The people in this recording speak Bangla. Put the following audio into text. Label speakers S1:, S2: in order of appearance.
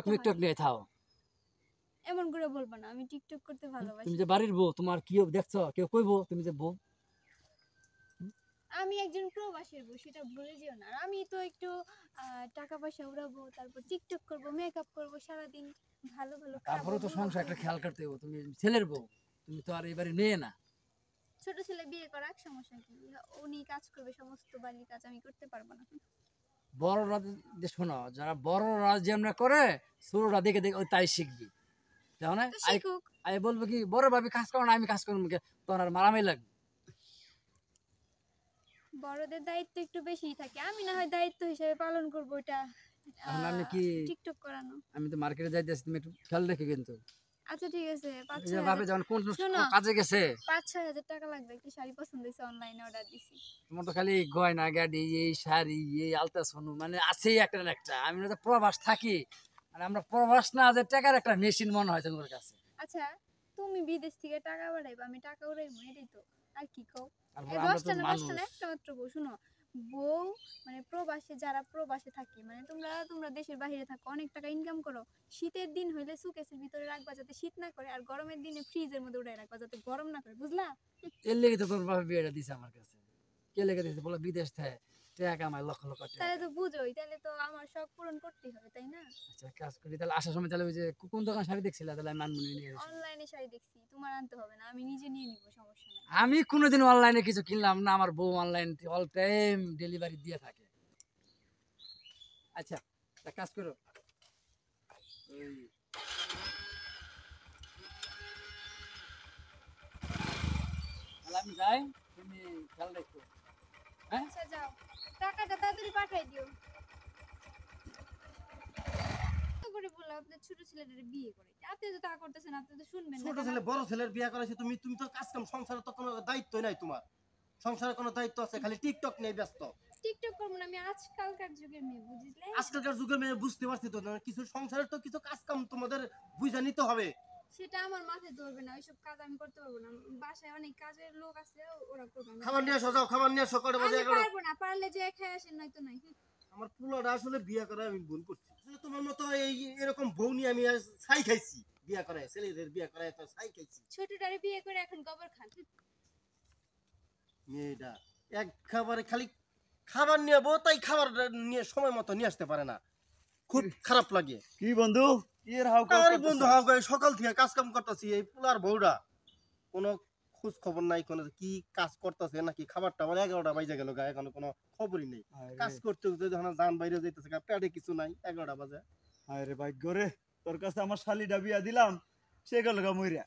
S1: টিকটক নিয়ে থাও।
S2: এমন করে বলবো না, আমি টিকটক করতে ভালোবাসি।
S1: তুমি যে বাড়ির বউ, তোমার কি দেখছো কেউ কইবো তুমি যে বউ?
S2: আমি একজন প্রবাসীর বউ, সেটা ভুলে যেও না। আর আমি তো একটু টাকা পয়সা উড়াবো, তারপর টিকটক করবো, মেকআপ করবো, সারাদিন ভালো ভালো খাবো।
S1: তারপরে তো সংসার একটা খেয়াল করতে হবে, তুমি ছেলের বউ, তুমি তো আর এবারে মেয়ে না।
S2: ছোট ছেলে বিয়ে করা এক সমস্যা কি, উনি কাজ করবে, সমস্ত বাড়ির কাজ আমি করতে পারবো না।
S1: বড়রা যে শোনো, যারা বড়রা যেমন করে ছোটরা দেখে দেখে ওই তাই শিখবি। তাহলে
S2: তো শিখুক।
S1: আই বলবো কি বড় ভাবি কাজ করো না, আমি কাজ করবো, তোর আর মারামারি লাগবে।
S2: বড়দের দায়িত্ব একটু বেশিই থাকে, আমি না হয় দায়িত্ব হিসেবে পালন করবো এটা,
S1: এখন আমি কি,
S2: টিকটক করানো।
S1: আমি তো মার্কেটে যাইতেছি, তুমি একটু খেয়াল রেখে কিন্তু।
S2: আচ্ছা ঠিক আছে,
S1: এই যে ভাবে যখন কোন
S2: শোনো,
S1: কাজে গেছে,
S2: 5-6 হাজার টাকা লাগবে, একটি শাড়ি পছন্দ হয়েছে, অনলাইনে অর্ডার দিছি।
S1: তোমার তো খালি গয়না গাড়ি, এই শাড়ি, এই আলতা সোনু, মানে আছেই একটা না একটা। আমি তো প্রবাস থাকি, মানে আমরা প্রবাস না, যে টাকার একটা মেশিন মনে হয় তোমার কাছে।
S2: আচ্ছা, তুমি বিদেশ থেকে টাকা পাঠাইবা, আমি টাকা উড়াইবো, এটাই তো। আর কি কও?
S1: তারপর
S2: এই
S1: আমরা তো
S2: 10টা না
S1: মানুষ।
S2: একটা মাত্র বউ। শুনো, বউ মানে প্রবাসে, যারা প্রবাসে থাকে, মানে তোমরা দেশের বাইরে থাকো, অনেক টাকা ইনকাম করো, শীতের দিন হইলে সুকেসের ভিতরে রাখবা যাতে শীত না করে, আর গরমের দিনে ফ্রিজের মধ্যে উঠাই রাখবা যাতে গরম না করে, বুঝলা?
S1: এর লেগে তো তোর বাবা বিয়েটা দিছে আমার কাছে। কে লেগে দিছে বলে, বিদেশ থেকে টাকা কামাই লক্ষ লক্ষ টাকা।
S2: তাহলে তো বুঝোই, তাহলে তো আমার শখ পূরণ করতেই হবে, তাই না?
S1: আচ্ছা কাজ করি তাহলে, আসার সময় তাহলে ওই যে কোন দোকান শাড়ি দেখছিলা, তাহলে আমি মানমুনি নিয়ে আসি।
S2: অনলাইনে শাড়ি দেখছি, তোমার আনতে হবে না, আমি নিজে নিয়ে নিবো, সমস্যা নাই।
S1: আমি কোনোদিন অনলাইনে কিছু কিনলাম না, আমার বউ অনলাইন অল টাইম ডেলিভারি দিয়ে থাকে। আচ্ছা একটা কাজ করো, ওই তাহলে আমি যাই, তুমি খেয়াল রাখো। হ্যাঁ
S2: আচ্ছা যাও, টাকাটা তাড়াতাড়ি পাঠাই দিও। তো করে বললাম আপনার ছোট ছেলেদের বিয়ে করে, আপনি তো তা করতেছেন, আপনি তো শুনবেন না
S3: ছোট
S2: কেন?
S3: ছেলে বড় ছেলের বিয়ে করাইছে, তুমি তুমি তো কাজ কাম, সংসারে তো কোনো দায়িত্ব নাই তোমার। সংসারে কোনো দায়িত্ব আছে, খালি টিকটক নিয়ে ব্যস্ত।
S2: টিকটক করবো না, আমি আজকালকার যুগের মেয়ে, বুঝলে?
S3: আজকালকার যুগের মেয়ে বুঝতে পারছি তো, কিছু সংসারের তো কিছু কাজ কাম তোমাদের বুঝে নিতে হবে।
S2: সেটা আমার মাথায় ধরবে না, ওইসব কাজ আমি করতে পারবো না। বাসায় অনেক কাজের লোক আছে, ওরা করবে।
S3: খাবার নিয়ে আসো, যাও খাবার নিয়ে আসো, কটা বাজে?
S2: আমি
S3: 11।
S2: পারবো না, পারলে যে খাই আসেন, নয়তো নাই।
S3: আমার পুলাটা আসলে বিয়ে করে আমি ভুল করছি। আসলে তোমার মতো এই এরকম বউ নিয়ে আমি ছাই খাইছি, বিয়ে করে ছেলেদের বিয়ে করে তো ছাই খাইছি।
S2: ছোটটারে বিয়ে করে এখন গোবর খান।
S3: মেয়েটা একবারে খালি খাবার নিয়ে বউ, তাই খাবার নিয়ে সময় মতো নিয়ে আসতে পারে না, খুব খারাপ লাগে।
S4: কি বন্ধু, কি এর হাউ কাউ
S3: আরে
S4: করতেছ?
S3: বন্ধু, হাও গায়ে সকাল থেকে কাজ কাম করতেছি, এই পুলার বউরা কোনো খোঁজ খবর নাই, কোনো কি কাজ করতেছে নাকি, খাবার টাবার 11টা বাজে গেল গায়ে, এখনো কোনো খবরই নেই।
S4: আরে,
S3: কাজ করতে করতে যখন যান বাইরে যাইতেছে, পেটে কিছু নাই, 11টা বাজে।
S4: আরে ভাগ্য রে, তোর কাছে আমার শালিটা বিয়া দিলাম, সে গেল গা মইরা।